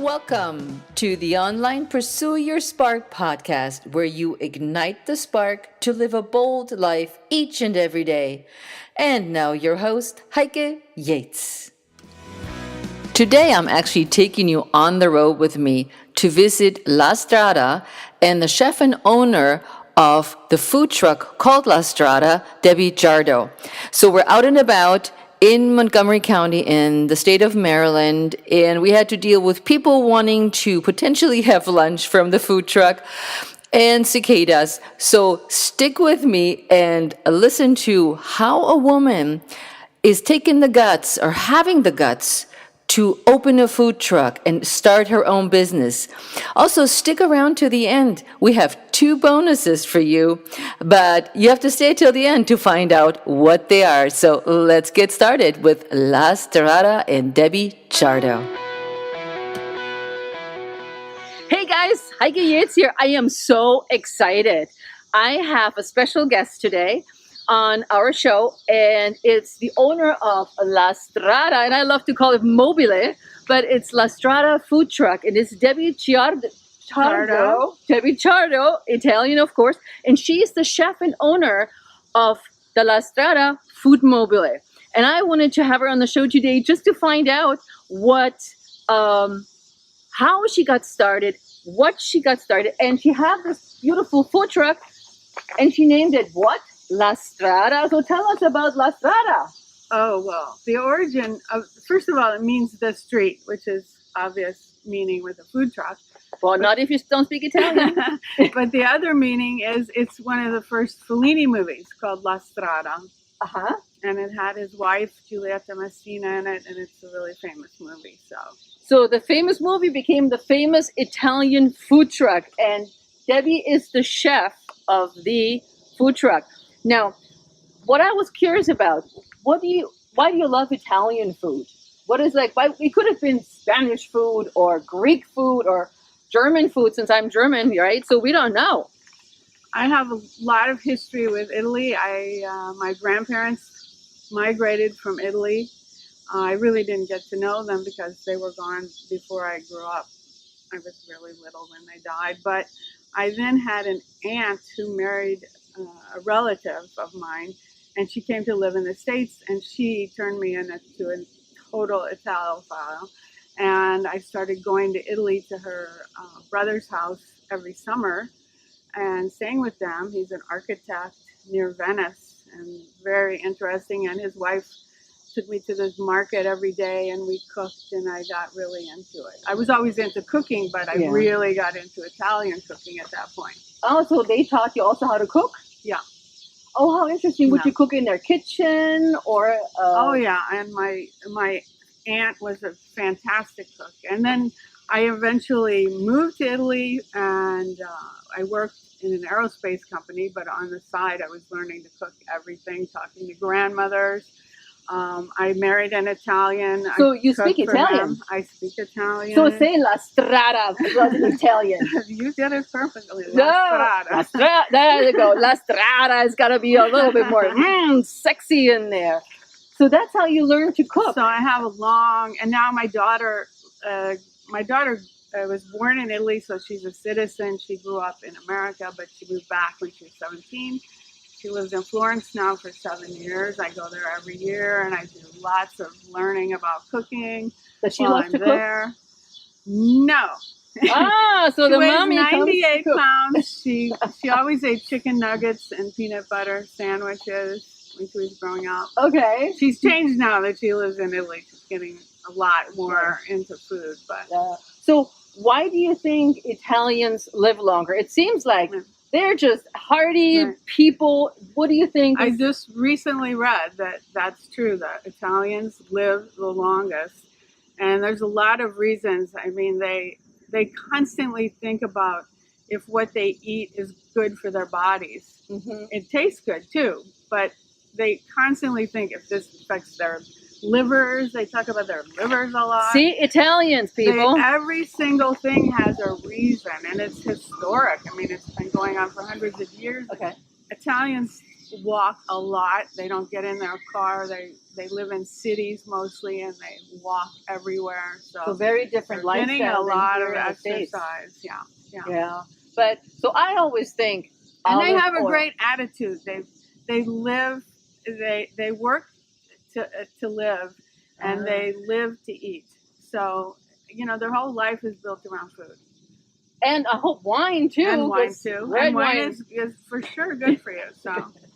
Welcome to the Online Pursue Your Spark podcast, where you ignite the spark to live a bold life each and every day. And now your host, Heike Yates. Today I'm actually taking you on the road with me to visit La Strada and the chef and owner of the food truck called La Strada, Debbie Ciardo. So we're out and about in Montgomery County in the state of Maryland, and we had to deal with people wanting to potentially have lunch from the food truck and cicadas. So stick with me and listen to how a woman is taking the guts or having the guts to open a food truck and start her own business. Also, stick around to the end. We have 2 bonuses for you, but you have to stay till the end to find out what they are. So let's get started with La Strada and Debbie Ciardo. Hey guys, Heike Yates here. I am so excited. I have a special guest today on our show, and it's the owner of La Strada, and I love to call it Mobile, but it's La Strada food truck, and it's Debbie Ciardo, Debbie Ciardo, Italian of course, and she's the chef and owner of the La Strada Food Mobile. And I wanted to have her on the show today just to find out how she got started, what she got started, and she had this beautiful food truck, and she named it what? La Strada. So tell us about La Strada. Oh, well, the origin of, first of all, it means the street, which is obvious meaning with a food truck. Well, not if you don't speak Italian. But the other meaning is it's one of the first Fellini movies called La Strada. Uh-huh. And it had his wife, Giulietta Messina, in it, and it's a really famous movie. So the famous movie became the famous Italian food truck, and Debbie is the chef of the food truck. Now, what I was curious about, why do you love Italian food? It could have been Spanish food or Greek food or German food, since I'm German, right? So we don't know. I have a lot of history with Italy. My grandparents migrated from Italy. I really didn't get to know them because they were gone before I grew up. I was really little when they died. But I then had an aunt who married a relative of mine, and she came to live in the States, and she turned me into a total Italophile. And I started going to Italy to her brother's house every summer and staying with them. He's an architect near Venice and very interesting. And his wife took me to this market every day, and we cooked, and I got really into it. I was always into cooking, but I really got into Italian cooking at that point. Oh, so they taught you also how to cook? Yeah. Oh, how interesting. Would you cook in their kitchen or? Oh, yeah. And my aunt was a fantastic cook. And then I eventually moved to Italy, and I worked in an aerospace company, but on the side I was learning to cook everything, talking to grandmothers. I married an Italian. So you speak Italian? I speak Italian. So say La Strada in Italian. You did it perfectly. La Strada. There you go. La Strada has got to be a little bit more sexy in there. So that's how you learn to cook. So I have and now my daughter was born in Italy, so she's a citizen. She grew up in America, but she moved back when she was 17. She lives in Florence now for 7 years. I go there every year, and I do lots of learning about cooking. Does she love to cook? No. So the mommy 98 pounds. She always ate chicken nuggets and peanut butter sandwiches when she was growing up. Okay. She's changed now that she lives in Italy. She's getting a lot more into food. But so why do you think Italians live longer? It seems like they're just hearty people. What do you think? I just recently read that that's true, that Italians live the longest. And there's a lot of reasons. I mean, they constantly think about if what they eat is good for their bodies. Mm-hmm. It tastes good too, but they constantly think if this affects their livers. They talk about their livers a lot. See, Italians, people. Every single thing has a reason, and it's historic. I mean, it's been going on for hundreds of years. Okay. Italians walk a lot. They don't get in their car. They they live in cities mostly, and they walk everywhere. So very different they're getting lifestyle a than lot here of in the States. exercise. Yeah, yeah. Yeah. But so I always think And they olive have a oil. great attitude. They live, they work to live, and they live to eat. So their whole life is built around food. And I hope wine too. And wine too. Red and wine is for sure good for you. So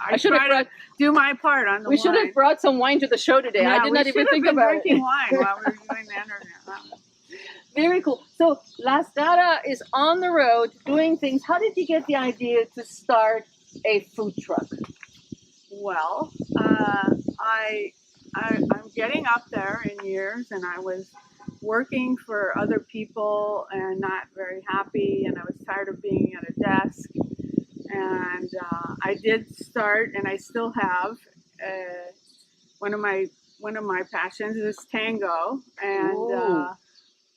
I should have try to do my part on the We wine. should have brought some wine to the show today. Yeah, I did not even think been about drinking it. wine while we were doing the interview. Very cool. So La Strada is on the road doing things. How did you get the idea to start a food truck? Well, I'm getting up there in years, and I was working for other people and not very happy, and I was tired of being at a desk. And I did start, and I still have one of my passions is tango, and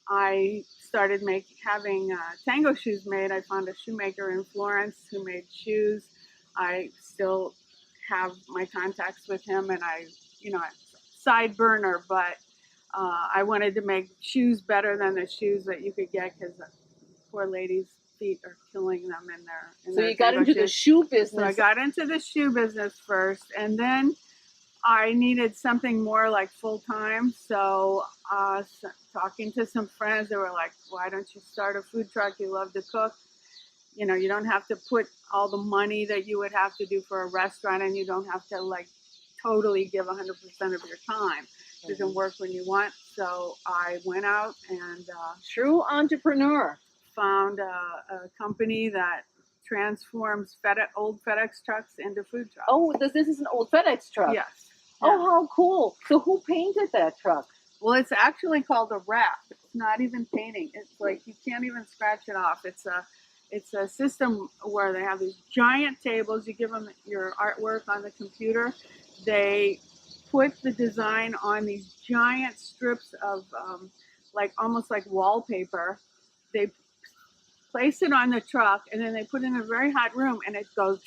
I started having tango shoes made. I found a shoemaker in Florence who made shoes. I still have my contacts with him, and side burner, but I wanted to make shoes better than the shoes that you could get, because poor ladies' feet are killing them in their. So you got into the shoe business. So I got into the shoe business first, and then I needed something more like full time. So talking to some friends, they were like, "Why don't you start a food truck? You love to cook. You don't have to put all the money that you would have to do for a restaurant, and you don't have to totally give 100% of your time. You can work when you want." So I went out and true entrepreneur. Found a company that transforms old FedEx trucks into food trucks. Oh, this is an old FedEx truck. Yes. Oh, how cool! So who painted that truck? Well, it's actually called a wrap. It's not even painting. It's like you can't even scratch it off. It's a system where they have these giant tables. You give them your artwork on the computer. They put the design on these giant strips of almost like wallpaper. They place it on the truck, and then they put it in a very hot room, and it goes,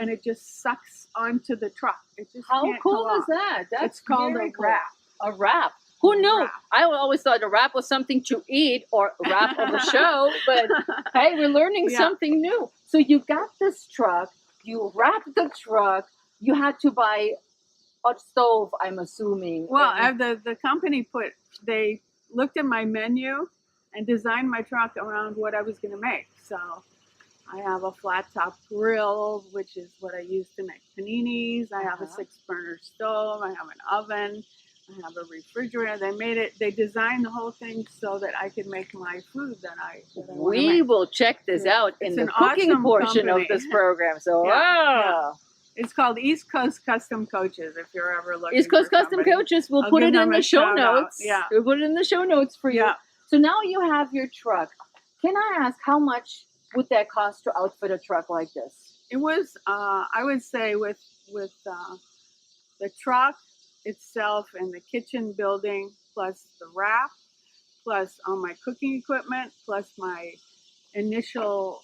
and it just sucks onto the truck. It just How can't cool go is off. that? That's It's called very a cool. wrap. A wrap. Who knew? Wrap. I always thought a wrap was something to eat or wrap of a show, but hey, we're learning something new. So you got this truck, you wrapped the truck, you had to buy a stove, I'm assuming. Well, the company they looked at my menu and designed my truck around what I was going to make. So I have a flat top grill, which is what I use to make paninis. I have a 6-burner stove. I have an oven. I have a refrigerator. They designed the whole thing so that I could make my food that I want to make. will check this out in the cooking awesome portion company. of this program. So, It's called East Coast Custom Coaches, if you're ever looking East Coast for Custom somebody. Coaches. We'll I'll put give it in them the a show shout out. notes. Yeah. We'll put it in the show notes for you. Yeah. So now you have your truck. Can I ask how much would that cost to outfit a truck like this? It was, I would say, with the truck itself and the kitchen building, plus the wrap, plus all my cooking equipment, plus my initial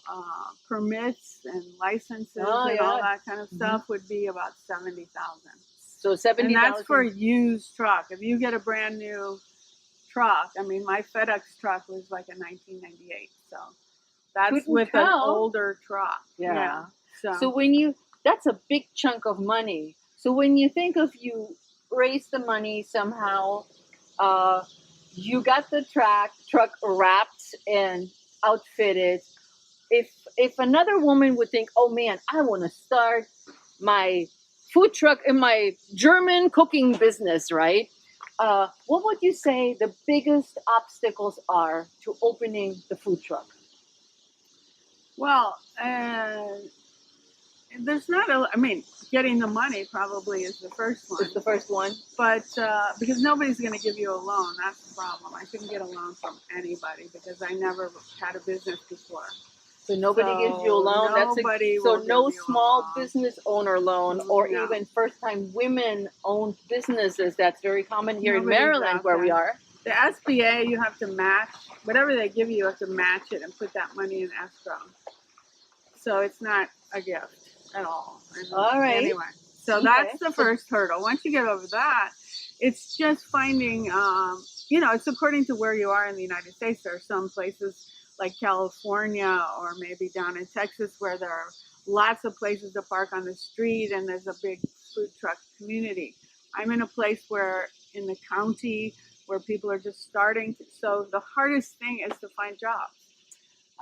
permits and licenses and all that kind of stuff would be about $70,000. So $70,000. And that's for a used truck. If you get a brand new truck, I mean, my FedEx truck was like a 1998, so that's with an older truck. Yeah. So that's a big chunk of money. So when you think of you raise the money somehow, you got the truck wrapped and outfitted. If another woman would think, oh man, I want to start my food truck in my German cooking business, right? What would you say the biggest obstacles are to opening the food truck? Well, there's not getting the money probably is the first one. It's the first one. But because nobody's going to give you a loan, that's the problem. I couldn't get a loan from anybody because I never had a business before. So nobody gives you a loan. So no small business owner loan or even first-time women-owned businesses. That's very common here in Maryland where we are. The SBA, you have to match. Whatever they give you, you have to match it and put that money in escrow. So it's not a gift at all. All right. Anyway, So that's the first hurdle. Once you get over that, it's just finding, it's according to where you are in the United States. There are some places like California or maybe down in Texas where there are lots of places to park on the street and there's a big food truck community. I'm in a place where in the county where people are just starting. So the hardest thing is to find jobs.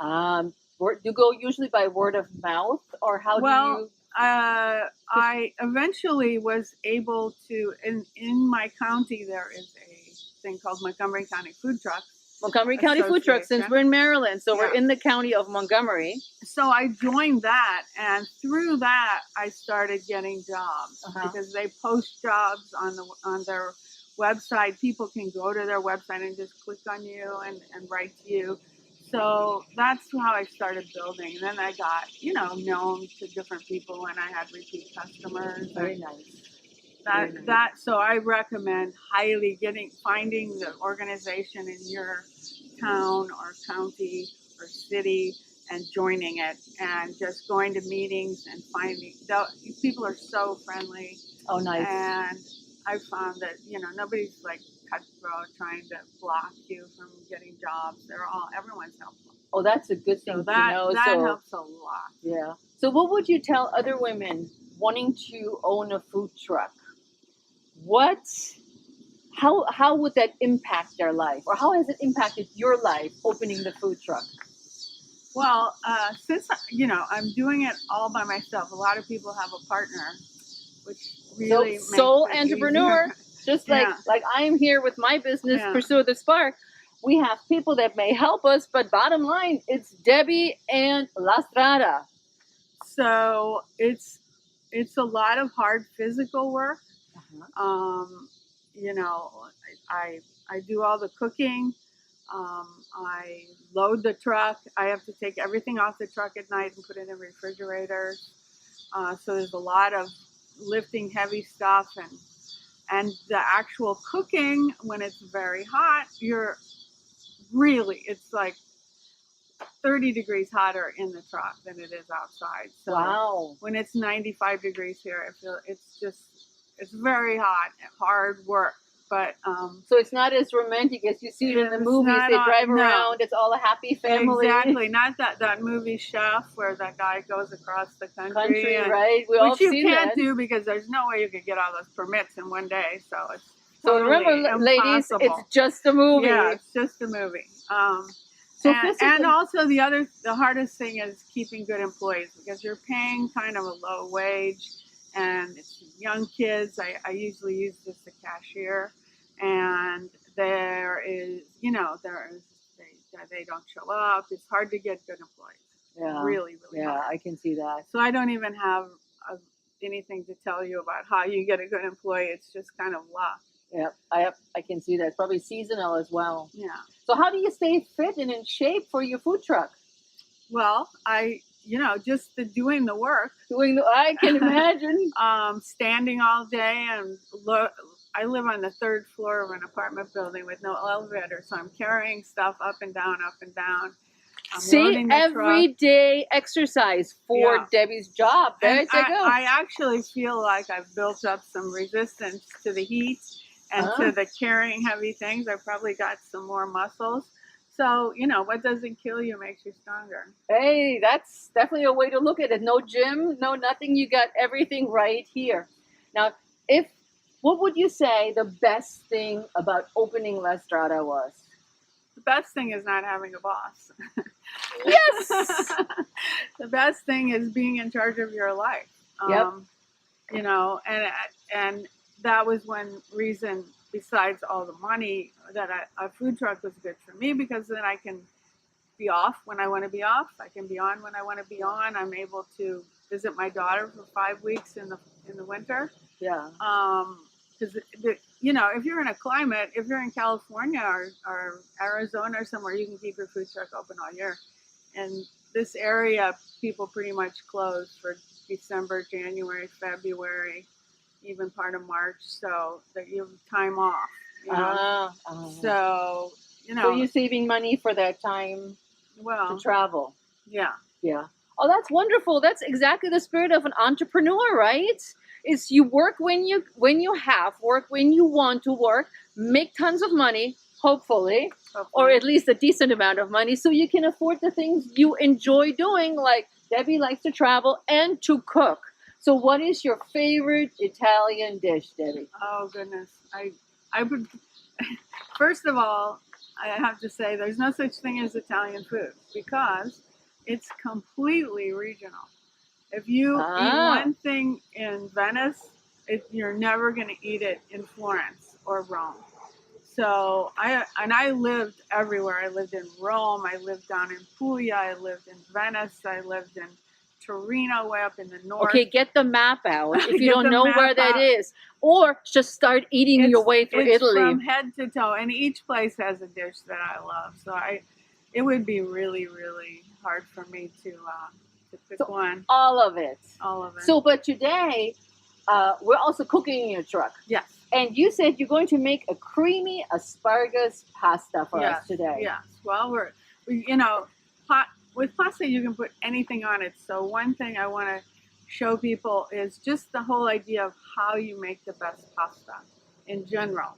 Do you go usually by word of mouth, or how do you? I eventually was able to, in my county, there is a thing called Montgomery County Food Trucks. Montgomery County Food Trucks, since we're in Maryland, so we're in the county of Montgomery. So I joined that, and through that, I started getting jobs because they post jobs on their website. People can go to their website and just click on you and write to you. So that's how I started building. And then I got, known to different people when I had repeat customers. Very nice. So I recommend highly finding the organization in your town or county or city and joining it and just going to meetings and finding people are so friendly. Oh, nice. And I found that, nobody's like cutthroat trying to block you from getting jobs. Everyone's helpful. Oh, that's a good thing to know. That helps a lot. Yeah. So what would you tell other women wanting to own a food truck? How would that impact their life? Or how has it impacted your life, opening the food truck? Well, since, I'm doing it all by myself, a lot of people have a partner, which really makes sole it entrepreneur. easier. Just like I'm here with my business, Pursue the Spark. We have people that may help us, but bottom line, it's Debbie and La Strada. So it's a lot of hard physical work. I do all the cooking. I load the truck. I have to take everything off the truck at night and put it in refrigerators. So there's a lot of lifting heavy stuff and the actual cooking when it's very hot, it's like 30 degrees hotter in the truck than it is outside. So when it's 95 degrees here, it's very hot and hard work. But so it's not as romantic as you see it in the movies. They drive around. It's all a happy family. Exactly. Not that movie Chef where that guy goes across the country. Right? Which you can't do because there's no way you could get all those permits in one day. So it's remember, impossible. ladies, it's just a movie. Yeah, it's just a movie. And also the hardest thing is keeping good employees because you're paying kind of a low wage. And it's young kids. I usually use just a cashier, and they don't show up. It's hard to get good employees. Yeah, really hard. I can see that. So I don't even have anything to tell you about how you get a good employee. It's just kind of luck. Yeah, I can see that. It's probably seasonal as well. Yeah. So how do you stay fit and in shape for your food truck? Well, just doing the work. I can imagine. Standing all day and I live on the third floor of an apartment building with no elevator, so I'm carrying stuff up and down. Everyday exercise for Debbie's job. I actually feel like I've built up some resistance to the heat and to the carrying heavy things. I've probably got some more muscles. So, what doesn't kill you makes you stronger. Hey, that's definitely a way to look at it. No gym, no nothing. You got everything right here. Now, what would you say the best thing about opening La Strada was? The best thing is not having a boss. Yes! The best thing is being in charge of your life. Yep. And that was one reason, besides all the money, that a food truck was good for me because then I can be off when I want to be off. I can be on when I want to be on. I'm able to visit my daughter for 5 weeks in the winter. Yeah. Because if you're in a climate, if you're in California or Arizona or somewhere, you can keep your food truck open all year. And this area, people pretty much close for December, January, February, even part of March, so that you have time off. So you're saving money for that time to travel. Yeah. Oh, that's wonderful. That's exactly the spirit of an entrepreneur, right? is you work when you have work, when you want to work, make tons of money, hopefully, or at least a decent amount of money, so you can afford the things you enjoy doing, like Debbie likes to travel and to cook. So what is your favorite Italian dish, Debbie? Oh goodness, I would. First of all, I have to say there's no such thing as Italian food because it's completely regional. If you eat one thing in Venice, you're never going to eat it in Florence or Rome. So I lived everywhere. I lived in Rome. I lived down in Puglia. I lived in Venice. I lived in Torino, way up in the north. Okay, get the map out if you don't know where that is. Or just start eating your way through Italy. From head to toe. And each place has a dish that I love. So it would be really, really hard for me to pick one. All of it. All of it. So, but today, we're also cooking in your truck. Yes. And you said you're going to make a creamy asparagus pasta for us today. Yes. Well, with pasta, you can put anything on it. So one thing I want to show people is just the whole idea of how you make the best pasta in general.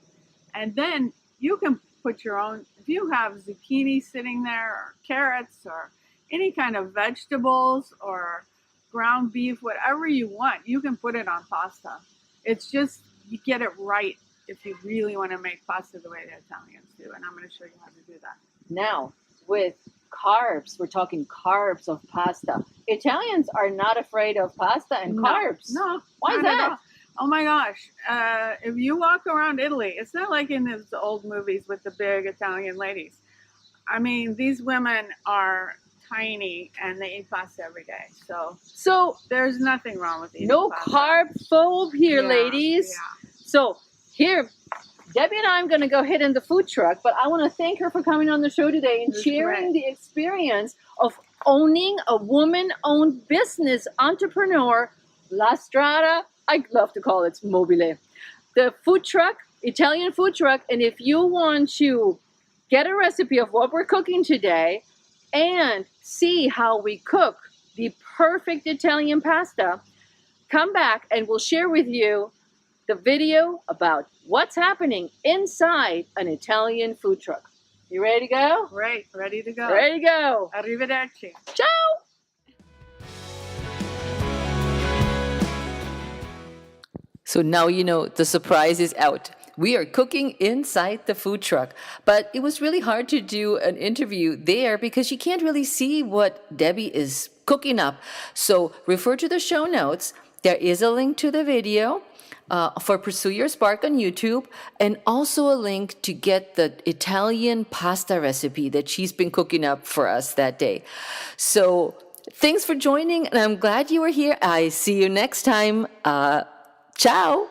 And then you can put your own, if you have zucchini sitting there or carrots or any kind of vegetables or ground beef, whatever you want, you can put it on pasta. It's just, you get it right if you really want to make pasta the way the Italians do. And I'm going to show you how to do that. Now, with carbs, we're talking carbs of pasta. Italians are not afraid of pasta and carbs. No. Why is that? Oh my gosh. If you walk around Italy, it's not like in those old movies with the big Italian ladies. I mean, these women are tiny and they eat pasta every day. So there's nothing wrong with eating pasta. Carb phobe here, ladies. Yeah. So here, Debbie and I am going to go hit in the food truck, but I want to thank her for coming on the show today and sharing the experience of owning a woman-owned business, entrepreneur, La Strada. I love to call it Mobile. The food truck, Italian food truck, and if you want to get a recipe of what we're cooking today and see how we cook the perfect Italian pasta, come back and we'll share with you the video about what's happening inside an Italian food truck. You ready to go? Right, ready to go. Ready to go. Arrivederci. Ciao. So now you know the surprise is out. We are cooking inside the food truck, but it was really hard to do an interview there because you can't really see what Debbie is cooking up. So refer to the show notes. There is a link to the video for Pursue Your Spark on YouTube, and also a link to get the Italian pasta recipe that she's been cooking up for us that day. So thanks for joining, and I'm glad you were here. I see you next time. Ciao.